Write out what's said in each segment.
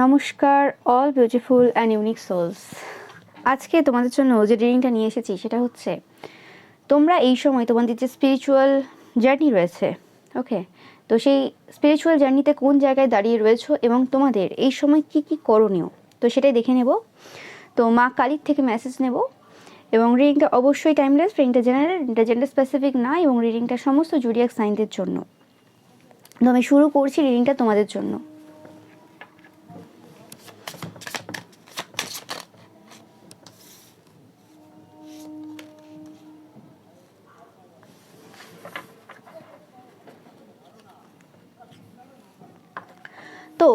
নমস্কার all beautiful and unique souls. আজকে তোমাদের জন্য যে রিডিংটা নিয়ে এসেছি সেটা হচ্ছে তোমরা এই সময় তোমাদের যে স্পিরিচুয়াল জার্নি রয়েছে, ওকে, তো সেই স্পিরিচুয়াল জার্নিতে কোন জায়গায় দাঁড়িয়ে রয়েছো এবং তোমাদের এই সময় কি কি করণীয়, তো সেটাই দেখে নেব। তো মা কালীর থেকে মেসেজ নেব এবং রিডিংটা অবশ্যই টাইমলেস, রিডিংটা জেনারেল, এটা জেন্ডার স্পেসিফিক না এবং রিডিংটা সমস্ত জুডিয়াক সাইনদের জন্য। তো আমি শুরু করছি রিডিংটা তোমাদের জন্য। তো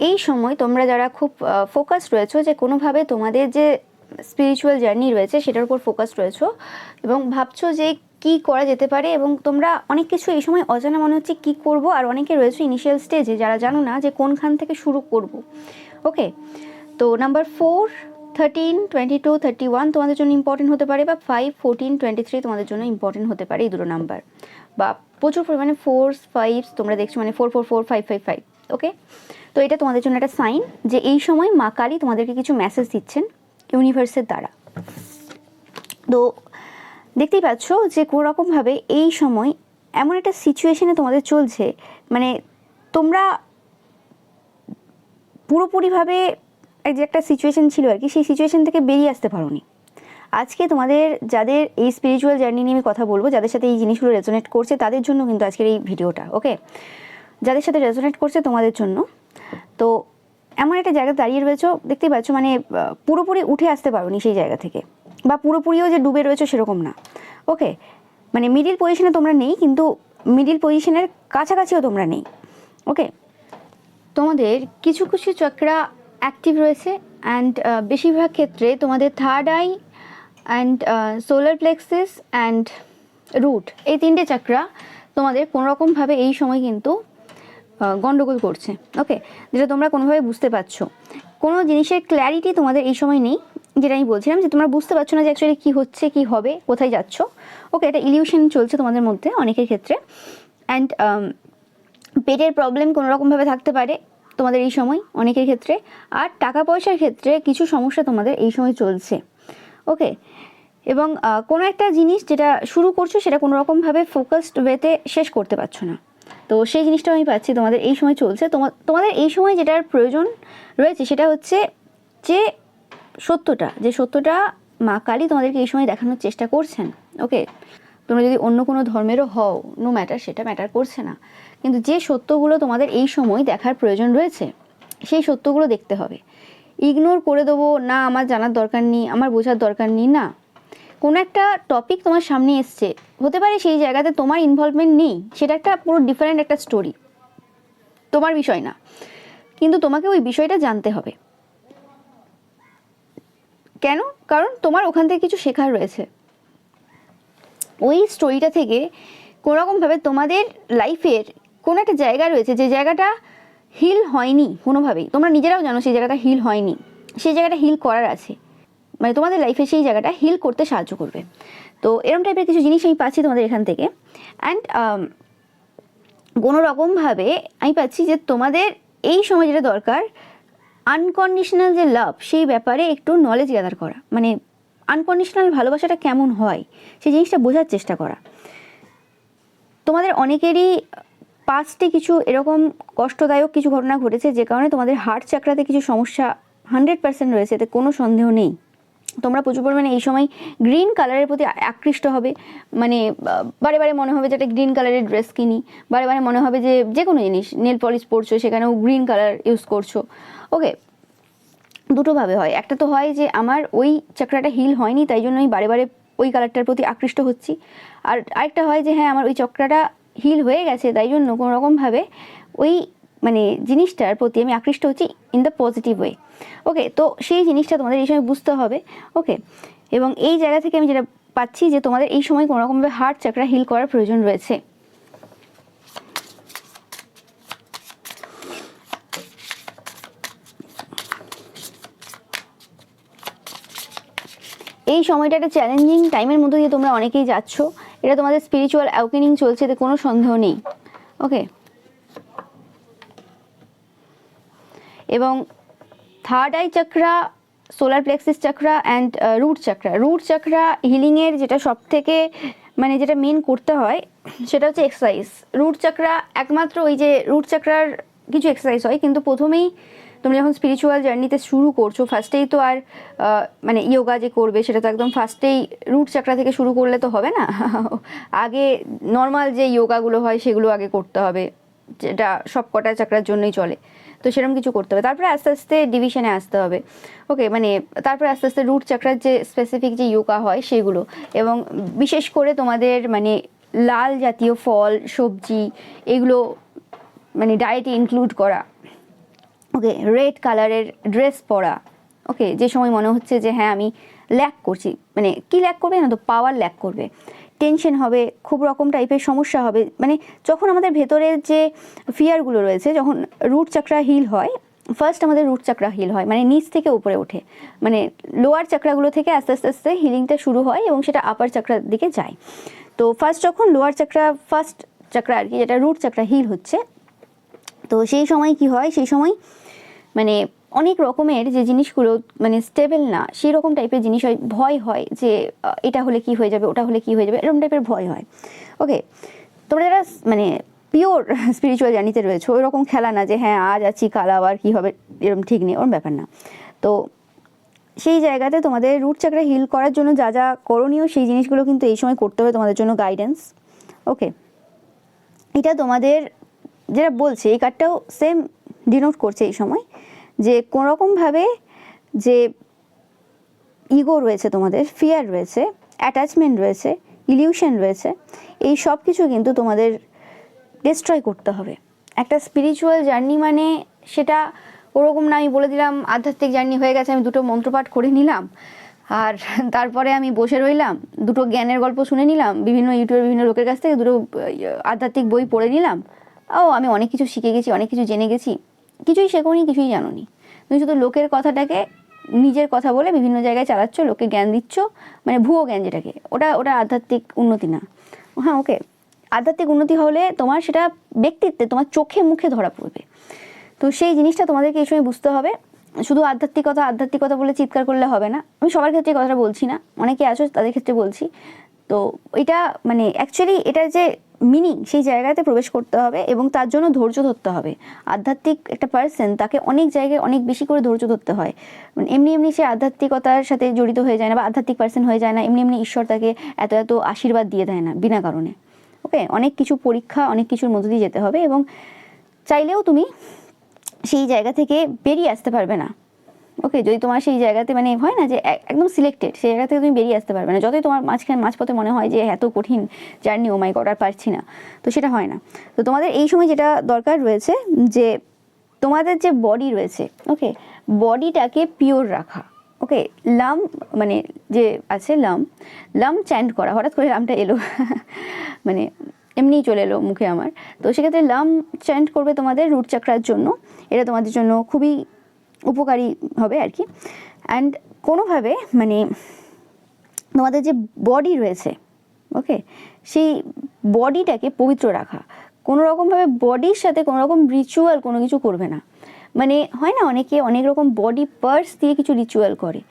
এই সময় তোমরা যারা খুব ফোকাস রয়েছো যে কোনোভাবে তোমাদের যে স্পিরিচুয়াল জার্নি রয়েছে সেটার উপর ফোকাস রয়েছো এবং ভাবছো যে কি করা যেতে পারে এবং তোমরা অনেক কিছু এই সময় অজানা মনে হচ্ছে কি করব, আর অনেকে রয়েছে ইনিশিয়াল স্টেজে যারা জানো না যে কোনখান থেকে শুরু করব। ওকে, তো নাম্বার 4, 13, 22, 31 তোমাদের জন্য ইম্পর্টেন্ট হতে পারে, বা 5, 14, 23 তোমাদের জন্য ইম্পর্টেন্ট হতে পারে। এই দুটো নাম্বার বা প্রচুর পরিমাণে 4, 5 তোমরা দেখছো, মানে 4, 4, 4, 5, 5, 5। ওকে, তো এটা তোমাদের জন্য একটা সাইন যে এই সময় মা কালী তোমাদেরকে কিছু মেসেজ দিচ্ছেন ইউনিভার্সের দ্বারা। তো দেখতেই পাচ্ছ যে কোনোরকমভাবে এই সময় এমন একটা সিচুয়েশনে তোমাদের চলছে, মানে তোমরা পুরোপুরিভাবে যে একটা সিচুয়েশন ছিল আর কি, সেই সিচুয়েশন থেকে বেরিয়ে আসতে পারোনি। আজকে তোমাদের যাদের এই স্পিরিচুয়াল জার্নি নিয়ে আমি কথা বলবো, যাদের সাথে এই জিনিসগুলো রেজোনেট করছে তাদের জন্য কিন্তু আজকের এই ভিডিওটা। ওকে, যাদের সাথে রেজোনেট করছে তোমাদের জন্য, তো এমন একটা জায়গায় দাঁড়িয়ে রয়েছো দেখতেই পাচ্ছ, মানে পুরোপুরি উঠে আসতে পারোনি সেই জায়গা থেকে, বা পুরোপুরিও যে ডুবে রয়েছো সেরকম না। ওকে, মানে মিডিল পজিশনে তোমরা নেই, কিন্তু মিডিল পজিশনের কাছাকাছিও তোমরা নেই। ওকে, তোমাদের কিছু কিছু চক্রা অ্যাক্টিভ রয়েছে অ্যান্ড বেশিরভাগ ক্ষেত্রে তোমাদের third eye and solar plexus and root, এই তিনটে চক্রা তোমাদের কোনোরকমভাবে এই সময় কিন্তু গন্ডগোল করছে। ওকে, যেটা তোমরা কোনোভাবে বুঝতে পারছো, কোনো জিনিসের ক্ল্যারিটি তোমাদের এই সময় নেই, যেটা আমি বলছিলাম যে তোমরা বুঝতে পারছো না যে অ্যাকচুয়ালি কী হচ্ছে, কী হবে, কোথায় যাচ্ছ। ওকে, এটা ইলিউশন চলছে তোমাদের মধ্যে অনেকের ক্ষেত্রে। অ্যান্ড পেটের প্রবলেম কোনোরকমভাবে থাকতে পারে তোমাদের এই সময় অনেকের ক্ষেত্রে, আর টাকা পয়সার ক্ষেত্রে কিছু সমস্যা তোমাদের এই সময় চলছে। ওকে, এবং কোনো একটা জিনিস যেটা শুরু করছো সেটা কোনোরকমভাবে ফোকাসড ওয়েতে শেষ করতে পারছো না, তো সেই জিনিসটা আমি পাচ্ছি তোমাদের এই সময় চলছে। তোমাদের এই সময় যেটার প্রয়োজন রয়েছে সেটা হচ্ছে যে সত্যটা মা কালী তোমাদেরকে এই সময় দেখানোর চেষ্টা করছেন। ওকে, তোমরা যদি অন্য কোনো ধর্মেরও হও, নো ম্যাটার, সেটা ম্যাটার করছে না, কিন্তু যে সত্যগুলো তোমাদের এই সময় দেখার প্রয়োজন রয়েছে সেই সত্যগুলো দেখতে হবে। ইগনোর করে দেবো না, আমার জানার দরকার নেই, আমার বোঝার দরকার নেই, না। কোনো একটা টপিক তোমার সামনে এসছে, হতে পারে সেই জায়গাতে তোমার ইনভলভমেন্ট নেই, সেটা একটা পুরো ডিফারেন্ট একটা স্টোরি, তোমার বিষয় না, কিন্তু তোমাকে ওই বিষয়টা জানতে হবে। কেন? কারণ তোমার ওখান থেকে কিছু শেখার রয়েছে। ওই স্টোরিটা থেকে কোনোরকমভাবে তোমাদের লাইফের কোনো একটা জায়গা রয়েছে যে জায়গাটা হিল হয়নি কোনোভাবেই, তোমরা নিজেরাও জানো সেই জায়গাটা হিল হয়নি, সেই জায়গাটা হিল করার আছে, মানে তোমাদের লাইফে সেই জায়গাটা হিল করতে সাহায্য করবে। তো এরকম টাইপের কিছু জিনিস আমি পাচ্ছি তোমাদের এখান থেকে। অ্যান্ড কোনো রকমভাবে আমি পাচ্ছি যে তোমাদের এই সময় যেটা দরকার, আনকন্ডিশনাল যে লাভ সেই ব্যাপারে একটু নলেজ গ্যাদার করা, মানে আনকন্ডিশনাল ভালোবাসাটা কেমন হয় সেই জিনিসটা বোঝার চেষ্টা করা। তোমাদের অনেকেরই পাস্টে কিছু এরকম কষ্টদায়ক কিছু ঘটনা ঘটেছে যে কারণে তোমাদের হার্ট চাকরাতে কিছু সমস্যা 100% রয়েছে, এতে কোনো সন্দেহ নেই। তোমরা প্রচুর পরিমাণে এই সময় গ্রিন কালারের প্রতি আকৃষ্ট হবে, মানে বারে বারে মনে হবে যে একটা গ্রিন কালারের ড্রেস কিনি, বারে বারে মনে হবে যে যে কোনো জিনিস, নেল পলিশ পরছো সেখানেও গ্রিন কালার ইউজ করছো। ওকে, দুটোভাবে হয়, একটা তো হয় যে আমার ওই চক্রাটা হিল হয়নি তাই জন্য আমি বারে বারে ওই কালারটার প্রতি আকৃষ্ট হচ্ছি, আর আরেকটা হয় যে হ্যাঁ আমার ওই চক্রাটা হিল হয়ে গেছে তাই জন্য কোনোরকমভাবে ওই মানে জিনিসটার প্রতি আমি আকৃষ্ট হচ্ছি ইন দ্য পজিটিভ ওয়ে। ওকে, তো সেই জিনিসটা তোমাদের এই সময় বুঝতে হবে। ওকে, এবং এই জায়গা থেকে আমি যেটা পাচ্ছি যে তোমাদের এই সময় কোনোরকমভাবে হার্ট চক্রা হিল করার প্রয়োজন রয়েছে। এই সময়টা একটা চ্যালেঞ্জিং টাইমের মধ্যে দিয়ে তোমরা অনেকেই যাচ্ছ, এটা তোমাদের স্পিরিচুয়াল অ্যাওয়েকেনিং চলছে, এতে কোনো সন্দেহ নেই। ওকে, এবং third eye chakra, solar plexus chakra and root chakra. Root chakra হিলিংয়ের যেটা সব থেকে মানে যেটা মেন করতে হয় সেটা হচ্ছে এক্সারসাইজ। রুট চাকরা একমাত্র ওই যে রুট চাকরার কিছু এক্সারসাইজ হয়, কিন্তু প্রথমেই তুমি যখন স্পিরিচুয়াল জার্নিতে শুরু করছো ফার্স্টেই তো আর মানে ইয়োগা যে করবে সেটা তো একদম ফার্স্টেই রুট চাকরা থেকে শুরু করলে তো হবে না। আগে নর্মাল যে ইয়োগাগুলো হয় সেগুলো আগে করতে হবে, যেটা সব কটা চাকরার জন্যই চলে। তো সেরকম কিছু করতে হবে, তারপরে আস্তে আস্তে ডিভিশনে আসতে হবে। ওকে, মানে তারপরে আস্তে আস্তে রুট চাকরার যে স্পেসিফিক যে ইয়োগা হয় সেগুলো, এবং বিশেষ করে তোমাদের মানে লাল জাতীয় ফল সবজি এগুলো মানে ডায়েটে ইনক্লুড করা। ওকে, রেড কালারের ড্রেস পরা। ওকে, যে সময় মনে হচ্ছে যে হ্যাঁ আমি ল্যাক করছি, মানে কি ল্যাক করবে না তো, পাওয়ার ল্যাক করবে, টেনশন হবে, খুব রকম টাইপের সমস্যা হবে। মানে যখন আমাদের ভেতরের যে ফিয়ারগুলো রয়েছে, যখন রুট চাকরা হিল হয়, ফার্স্ট আমাদের রুট চাকরা হিল হয়, মানে নিচ থেকে উপরে ওঠে, মানে লোয়ার চাকরাগুলো থেকে আস্তে আস্তে আস্তে হিলিংটা শুরু হয় এবং সেটা আপার চাকরার দিকে যায়। তো ফার্স্ট যখন লোয়ার চাকরা, ফার্স্ট চাকরা আর কি, যেটা রুট চাকরা হিল হচ্ছে, তো সেই সময় কি হয়, সেই সময় মানে অনেক রকমের যে জিনিসগুলো মানে স্টেবল না সেই রকম টাইপের জিনিস হয়, ভয় হয় যে এটা হলে কি হয়ে যাবে, ওটা হলে কি হয়ে যাবে, এরকম টাইপের ভয় হয়। ওকে, তোমরা যারা মানে পিওর স্পিরিচুয়াল জার্নিতে রয়েছে, ওই রকম খেলা না যে হ্যাঁ আজ আছি কাল আবার কী হবে, এরকম ঠিক নেই, ওরকম ব্যাপার না। তো সেই জায়গাতে তোমাদের রুট চাকরা হিল করার জন্য যা যা করণীয় সেই জিনিসগুলো কিন্তু এই সময় করতে হবে তোমাদের জন্য গাইডেন্স। ওকে, এটা তোমাদের যেটা বলছে এই কার্ডটাও সেম ডিনোট করছে এই সময়, যে কোনোরকমভাবে যে ইগো রয়েছে তোমাদের, ফিয়ার রয়েছে, অ্যাটাচমেন্ট রয়েছে, ইলিউশন রয়েছে, এই সব কিছু কিন্তু তোমাদের ডিস্ট্রয় করতে হবে। একটা স্পিরিচুয়াল জার্নি মানে সেটা ওরকম না আমি বলে দিলাম আধ্যাত্মিক জার্নি হয়ে গেছে, আমি দুটো মন্ত্রপাঠ করে নিলাম আর তারপরে আমি বসে রইলাম, দুটো জ্ঞানের গল্প শুনে নিলাম বিভিন্ন ইউটিউবের বিভিন্ন লোকের কাছ থেকে, দুটো আধ্যাত্মিক বই পড়ে নিলাম, ও আমি অনেক কিছু শিখে গেছি, অনেক কিছু জেনে গেছি। কিছুই শেখোনি, কিছুই জানোনি, তুমি শুধু লোকের কথাটাকে নিজের কথা বলে বিভিন্ন জায়গায় চালাচ্ছ, লোকে জ্ঞান দিচ্ছ, মানে ভুয়ো জ্ঞান যেটাকে, ওটা ওটা আধ্যাত্মিক উন্নতি না। হ্যাঁ, ওকে, আধ্যাত্মিক উন্নতি হলে তোমার সেটা ব্যক্তিত্বে, তোমার চোখে মুখে ধরা পড়বে। তো সেই জিনিসটা তোমাদেরকে এই সময় বুঝতে হবে। শুধু আধ্যাত্মিকতা আধ্যাত্মিকতা বলে চিৎকার করলে হবে না। আমি সবার ক্ষেত্রে কথাটা বলছি না, অনেকে আছো তাদের ক্ষেত্রে বলছি। তো এটা মানে অ্যাকচুয়ালি এটার যে মিনিং সেই জায়গাতে প্রবেশ করতে হবে এবং তার জন্য ধৈর্য ধরতে হবে। আধ্যাত্মিক একটা পার্সন, তাকে অনেক জায়গায় অনেক বেশি করে ধৈর্য ধরতে হয়। মানে এমনি এমনি সে আধ্যাত্মিকতার সাথে জড়িত হয়ে যায় না বা আধ্যাত্মিক পার্সন হয়ে যায় না, এমনি এমনি ঈশ্বর তাকে এত এত আশীর্বাদ দিয়ে দেয় না বিনা কারণে। ওকে, অনেক কিছু পরীক্ষা, অনেক কিছুর মধ্য দিয়ে যেতে হবে এবং চাইলেও তুমি সেই জায়গা থেকে বেরিয়ে আসতে পারবে না। ওকে, যদি তোমার সেই জায়গাতে মানে হয় না যে একদম সিলেক্টেড, সেই জায়গা থেকে তুমি বেরিয়ে আসতে পারবে না, যতই তোমার মাঝপথে মনে হয় যে এত কঠিন জার্নি, ও মাই গড আর পারছি না, তো সেটা হয় না। তো তোমাদের এই সময় যেটা দরকার রয়েছে যে তোমাদের যে বডি রয়েছে, ওকে, বডিটাকে পিওর রাখা। ওকে, লাম মানে যে আছে লাম চ্যান্ট করা, হঠাৎ করে লামটা এলো মানে এমনিই চলে এলো মুখে আমার। তো সেক্ষেত্রে লাম চ্যান্ট করবে তোমাদের রুট চাকরার জন্য, এটা তোমাদের জন্য খুবই উপকারী হবে আর কি। অ্যান্ড কোনোভাবে মানে তোমাদের যে বডি রয়েছে, ওকে, সেই বডিটাকে পবিত্র রাখা, কোনো রকমভাবে বডির সাথে কোনো রকম রিচুয়াল কোনো কিছু করবে না। মানে হয় না অনেকে অনেক রকম বডি পার্টস দিয়ে কিছু রিচুয়াল করে,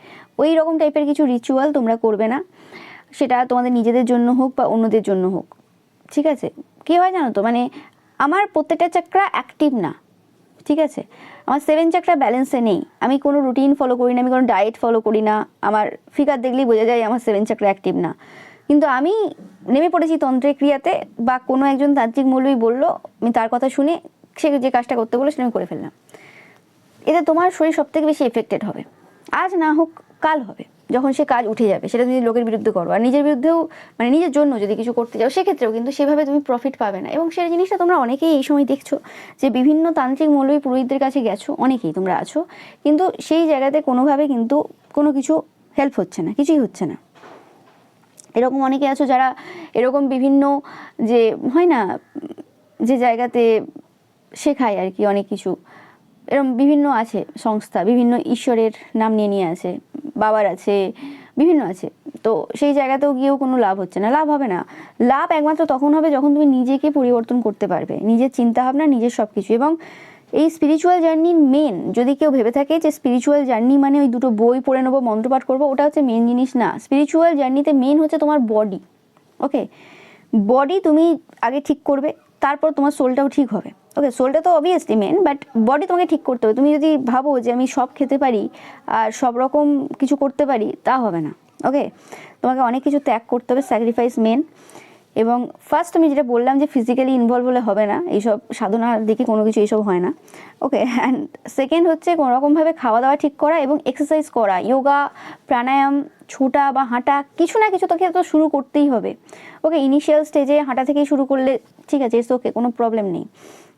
ওই রকম টাইপের কিছু রিচুয়াল তোমরা করবে না, সেটা তোমাদের নিজেদের জন্য হোক বা অন্যদের জন্য হোক। ঠিক আছে, কী হয় জানো তো, মানে আমার প্রত্যেকটা চাকরা অ্যাক্টিভ না, ঠিক আছে, আমার 7 চাকরা ব্যালেন্সে নেই, আমি কোনো রুটিন ফলো করি না, আমি কোনো ডায়েট ফলো করি না, আমার ফিগার দেখলেই বোঝা যায় আমার 7 চাকরা অ্যাক্টিভ না, কিন্তু আমি নেমে পড়েছি তন্ত্রের ক্রিয়াতে, বা কোনো একজন তান্ত্রিক মৌলবী বললো, আমি তার কথা শুনে সে যে কাজটা করতে বললো সেটা আমি করে ফেললাম। এতে তোমার শরীর সব থেকে বেশি এফেক্টেড হবে, আজ না হোক কাল হবে, যখন সে কাজ উঠে যাবে। সেটা তুমি লোকের বিরুদ্ধে করো, আর নিজের বিরুদ্ধেও মানে নিজের জন্য যদি কিছু করতে যাও সেক্ষেত্রেও কিন্তু সেভাবে তুমি প্রফিট পাবে না। এবং সেই জিনিসটা তোমরা অনেকেই এই সময় দেখছো যে বিভিন্ন তান্ত্রিক মৌলবী পুরোহিতদের কাছে গেছো, অনেকেই তোমরা আছো, কিন্তু সেই জায়গাতে কোনোভাবে কিন্তু কোনো কিছু হেল্প হচ্ছে না, কিছুই হচ্ছে না। এরকম অনেকে আছো যারা এরকম বিভিন্ন যে হয় না যে জায়গাতে শেখায় আর কি অনেক কিছু, এরকম বিভিন্ন আছে সংস্থা, বিভিন্ন ঈশ্বরের নাম নিয়ে নিয়ে আছে, বাবার আছে, বিভিন্ন আছে, তো সেই জায়গাতেও গিয়েও কোনো লাভ হচ্ছে না, লাভ হবে না। লাভ একমাত্র তখন হবে যখন তুমি নিজেকে পরিবর্তন করতে পারবে, নিজের চিন্তাভাবনা, নিজের সব কিছু। এবং এই স্পিরিচুয়াল জার্নির মেন, যদি কেউ ভেবে থাকে যে স্পিরিচুয়াল জার্নি মানে ওই দুটো বই পড়ে নেবো, মন্ত্রপাঠ করবো, ওটা হচ্ছে মেন জিনিস না। স্পিরিচুয়াল জার্নিতে মেন হচ্ছে তোমার বডি। ওকে, বডি তুমি আগে ঠিক করবে, তারপর তোমার সোলটাও ঠিক হবে। ওকে, সোলটা তো অবভিয়াসলি মেন, বাট বডি তোমাকে ঠিক করতে হবে। তুমি যদি ভাবো যে আমি সব খেতে পারি আর সব রকম কিছু করতে পারি, তা হবে না। ওকে, তোমাকে অনেক কিছু ত্যাগ করতে হবে, স্যাক্রিফাইস মেন। এবং ফার্স্ট আমি যেটা বললাম যে ফিজিক্যালি ইনভলভ হলে হবে না, এইসব সাধনার দিকে কোনো কিছু এইসব হয় না। ওকে, অ্যান্ড সেকেন্ড হচ্ছে কোনোরকমভাবে খাওয়া দাওয়া ঠিক করা এবং এক্সারসাইজ করা, যোগা, প্রাণায়াম, ছোটা বা হাঁটা, কিছু না কিছু তোকে তো শুরু করতেই হবে। ওকে, ইনিশিয়াল স্টেজে হাঁটা থেকেই শুরু করলে ঠিক আছে, ইটস ওকে, কোনো প্রবলেম নেই।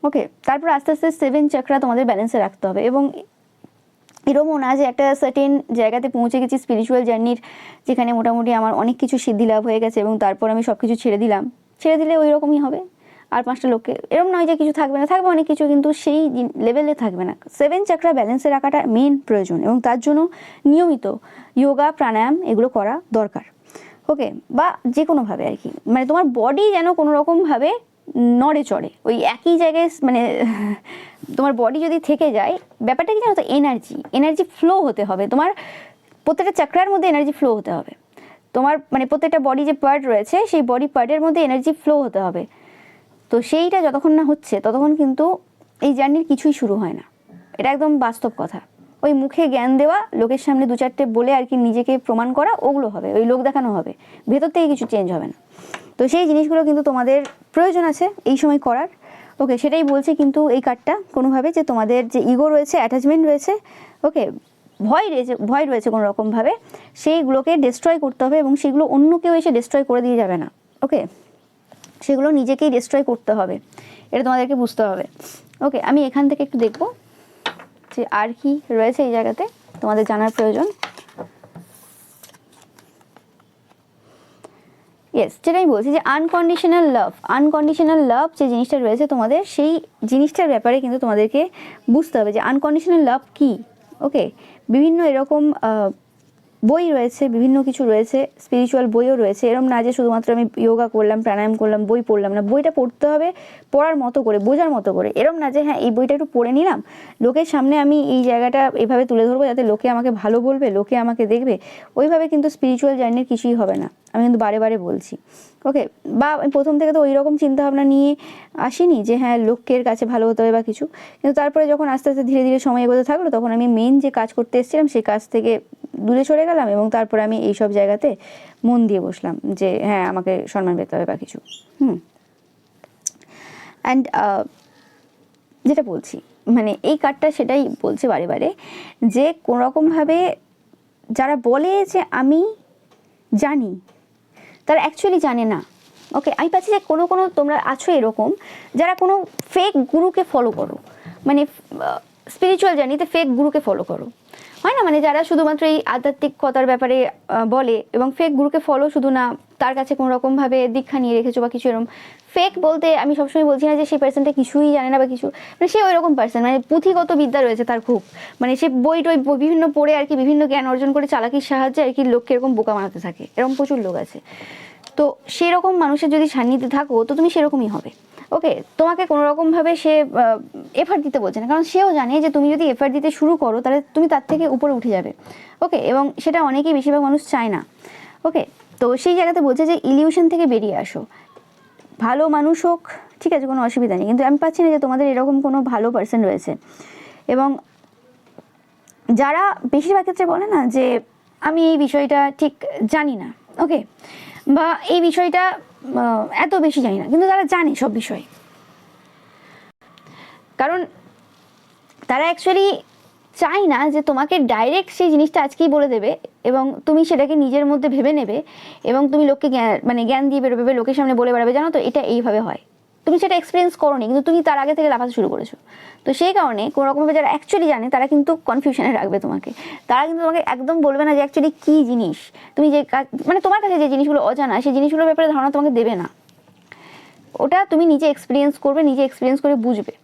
ওকে, তারপর আস্তে আস্তে 7 চাকরা তোমাদের ব্যালেন্সে রাখতে হবে। এবং এরকমও না যে একটা সার্টেন জায়গাতে পৌঁছে গেছি স্পিরিচুয়াল জার্নির, যেখানে মোটামুটি আমার অনেক কিছু সিদ্ধি লাভ হয়ে গেছে এবং তারপর আমি সব কিছু ছেড়ে দিলে ওই রকমই হবে। আর 5টা লোককে এরকম নয় যে কিছু থাকবে না, থাকবে অনেক কিছু, কিন্তু সেই লেভেলে থাকবে না। 7 চাকরা ব্যালেন্সে রাখাটা মেন প্রয়োজন এবং তার জন্য নিয়মিত যোগা, প্রাণায়াম এগুলো করা দরকার। ওকে, বা যে কোনোভাবে আর কি, মানে তোমার বডি যেন কোনো রকমভাবে নড়ে চড়ে, ওই একই জায়গায়, মানে তোমার বডি যদি থেকে যায়, ব্যাপারটা কি জানো তো, এনার্জি ফ্লো হতে হবে। তোমার প্রত্যেকটা চাকরার মধ্যে এনার্জি ফ্লো হতে হবে। তোমার মানে প্রত্যেকটা বডি যে পার্ট রয়েছে, সেই বডি পার্টের মধ্যে এনার্জি ফ্লো হতে হবে। তো সেইটা যতক্ষণ না হচ্ছে ততক্ষণ কিন্তু এই জার্নির কিছুই শুরু হয় না। এটা একদম বাস্তব কথা। ওই মুখে জ্ঞান দেওয়া, লোকের সামনে 2-4টে বলে আর কি নিজেকে প্রমাণ করা, ওগুলো হবে, ওই লোক দেখানো হবে, ভেতর থেকে কিছু চেঞ্জ হবে না। তো সেই জিনিসগুলো কিন্তু তোমাদের প্রয়োজন আছে এই সময় করার। ওকে, সেটাই বলছি। কিন্তু এই কার্ডটা কোনোভাবে যে তোমাদের যে ইগো রয়েছে, অ্যাটাচমেন্ট রয়েছে, ওকে, ভয় রয়েছে কোনো রকমভাবে, সেইগুলোকে ডিস্ট্রয় করতে হবে এবং সেগুলো অন্য কেউ এসে ডিস্ট্রয় করে দিয়ে যাবে না। ওকে, সেগুলো নিজেকেই ডিস্ট্রয় করতে হবে, এটা তোমাদেরকে বুঝতে হবে। ওকে, আমি এখান থেকে একটু দেখবো যে আর কি রয়েছে এই জায়গাতে তোমাদের জানার প্রয়োজন। ইয়েস, যেটাই বলছি যে আনকন্ডিশনাল লাভ যে জিনিসটা রয়েছে তোমাদের, সেই জিনিসটার ব্যাপারে কিন্তু তোমাদেরকে বুঝতে হবে যে আনকন্ডিশনাল লাভ কী। ওকে, বিভিন্ন এরকম বই রয়েছে, বিভিন্ন কিছু রয়েছে, স্পিরিচুয়াল বইও রয়েছে। এরকম না যে শুধুমাত্র আমি যোগা করলাম, প্রাণায়াম করলাম, বই পড়লাম না। বইটা পড়তে হবে পড়ার মতো করে, বোঝার মতো করে। এরকম না যে হ্যাঁ এই বইটা একটু পড়ে নিলাম, লোকের সামনে আমি এই জায়গাটা এভাবে তুলে ধরবো যাতে লোকে আমাকে ভালো বলবে, লোকে আমাকে দেখবে। ওইভাবে কিন্তু স্পিরিচুয়াল জার্নির কিছুই হবে না, আমি কিন্তু বারে বারে বলছি। ওকে, বা প্রথম থেকে তো ওই রকম চিন্তাভাবনা নিয়ে আসিনি যে হ্যাঁ লোকের কাছে ভালো হতে হবে বা কিছু। কিন্তু তারপরে যখন আস্তে আস্তে ধীরে ধীরে সময় এগোতে থাকলো, তখন আমি মেন যে কাজ করতে এসেছিলাম সেই কাজ থেকে দূরে সরে গেলাম এবং তারপরে আমি এইসব জায়গাতে মন দিয়ে বসলাম যে হ্যাঁ আমাকে সম্মান পেতে হবে বা কিছু। অ্যান্ড যেটা বলছি, মানে এই কার্ডটা সেটাই বলছে বারে বারে যে কোনোরকমভাবে যারা বলে যে আমি জানি, তারা অ্যাকচুয়ালি জানে না। ওকে, আমি পাচ্ছি যে কোনো তোমরা আছো এরকম যারা কোনো ফেক গুরুকে ফলো করো, মানে স্পিরিচুয়াল জার্নিতে ফেক গুরুকে ফলো করো, হয় না? মানে যারা শুধুমাত্র এই আধ্যাত্মিকতার ব্যাপারে বলে এবং ফেক গুরুকে ফলো শুধু না, তার কাছে কোনো রকমভাবে দীক্ষা নিয়ে রেখেছো বা কিছু এরকম। ফেক বলতে আমি সবসময় বলছি না যে সেই পার্সনটা কিছুই জানে না বা কিছু, মানে সে ওই রকম পার্সন, মানে পুঁথিগত বিদ্যা রয়েছে তার খুব, মানে সে বই টই বিভিন্ন পড়ে আর কি বিভিন্ন জ্ঞান অর্জন করে চালাকির সাহায্যে আর কি লোককে এরকম বোকা বানাতে থাকে, এরকম প্রচুর লোক আছে। তো সেরকম মানুষের যদি সান্নিধ্যে থাকো তো তুমি সেরকমই হবে। ওকে, তোমাকে কোনো রকমভাবে সে এফার্ট দিতে বলছে না, কারণ সেও জানে যে তুমি যদি এফার্ট দিতে শুরু করো তাহলে তুমি তার থেকে উপরে উঠে যাবে। ওকে, এবং সেটা অনেকেই বেশিরভাগ মানুষ চায় না। ওকে, তো সেই জায়গাতে বলছে যে ইলিউশন থেকে বেরিয়ে আসো। ভালো মানুষ হোক, ঠিক আছে, কোনো অসুবিধা নেই, কিন্তু আমি পাচ্ছি না যে তোমাদের এরকম কোনো ভালো পার্সন রয়েছে। এবং যারা বেশিরভাগ ক্ষেত্রে বলে না যে আমি এই বিষয়টা ঠিক জানি না, ওকে, বা এই বিষয়টা এত বেশি জানি না, কিন্তু তারা জানে সব বিষয়, কারণ তারা অ্যাকচুয়ালি চায় না যে তোমাকে ডাইরেক্ট সেই জিনিসটা আজকেই বলে দেবে এবং তুমি সেটাকে নিজের মধ্যে ভেবে নেবে এবং তুমি লোককে জ্ঞান দিয়ে বেরোবে, লোকের সামনে বলে বেড়াবে জানো তো এটা এইভাবে হয়। তুমি সেটা এক্সপিরিয়েন্স করোনি, কিন্তু তুমি তার আগে থেকে লাফাতে শুরু করেছো। তো সেই কারণে কোনো রকমভাবে যারা অ্যাকচুয়ালি জানে তারা কিন্তু কনফিউশনে রাখবে তোমাকে। তারা কিন্তু তোমাকে একদম বলবে না যে অ্যাকচুয়ালি কী জিনিস, তুমি যে মানে তোমার কাছে যে জিনিসগুলো অজানা সেই জিনিসগুলোর ব্যাপারে ধারণা তোমাকে দেবে না। ওটা তুমি নিজে এক্সপিরিয়েন্স করবে, নিজে এক্সপিরিয়েন্স করে বুঝবে।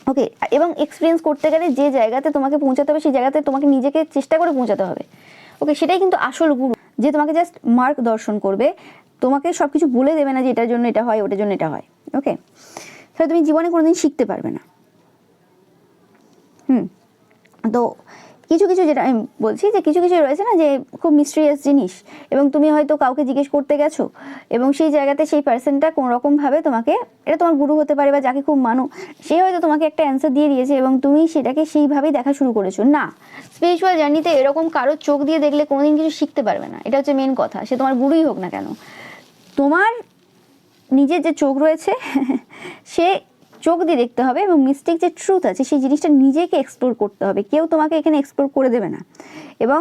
ওকে, এবং এক্সপিরিয়েন্স করতে গেলে যে জায়গাতে তোমাকে পৌঁছাতে হবে সেই জায়গাতে তোমাকে নিজেকে চেষ্টা করে পৌঁছাতে হবে। ওকে, সেটাই কিন্তু আসল গুরু, যে তোমাকে জাস্ট মার্গ দর্শন করবে, তোমাকে সব কিছু বলে দেবে না যে এটার জন্য এটা হয়, ওটার জন্য এটা হয়। ওকে, তাহলে তুমি জীবনে কোনোদিন শিখতে পারবে না। তো কিছু কিছু, যেটা আমি বলছি যে কিছু কিছু রয়েছে না যে খুব মিস্টেরিয়াস জিনিস, এবং তুমি হয়তো কাউকে জিজ্ঞেস করতে গেছো এবং সেই জায়গাতে সেই পার্সনটা কোনো রকমভাবে তোমাকে, এটা তোমার গুরু হতে পারে বা যাকে খুব মানো, সে হয়তো তোমাকে একটা অ্যান্সার দিয়ে দিয়েছে এবং তুমি সেটাকে সেইভাবেই দেখা শুরু করেছো। না, স্পিরিচুয়াল জার্নিতে এরকম কারো চোখ দিয়ে দেখলে কোনোদিন কিছু শিখতে পারবে না, এটা হচ্ছে মেন কথা। সে তোমার গুরুই হোক না কেন, তোমার নিজের যে চোখ রয়েছে সে চোখ দিয়ে দেখতে হবে, এবং মিস্টেক যে ট্রুথ আছে সেই জিনিসটা নিজেকে এক্সপ্লোর করতে হবে। কেউ তোমাকে এখানে এক্সপ্লোর করে দেবে না, এবং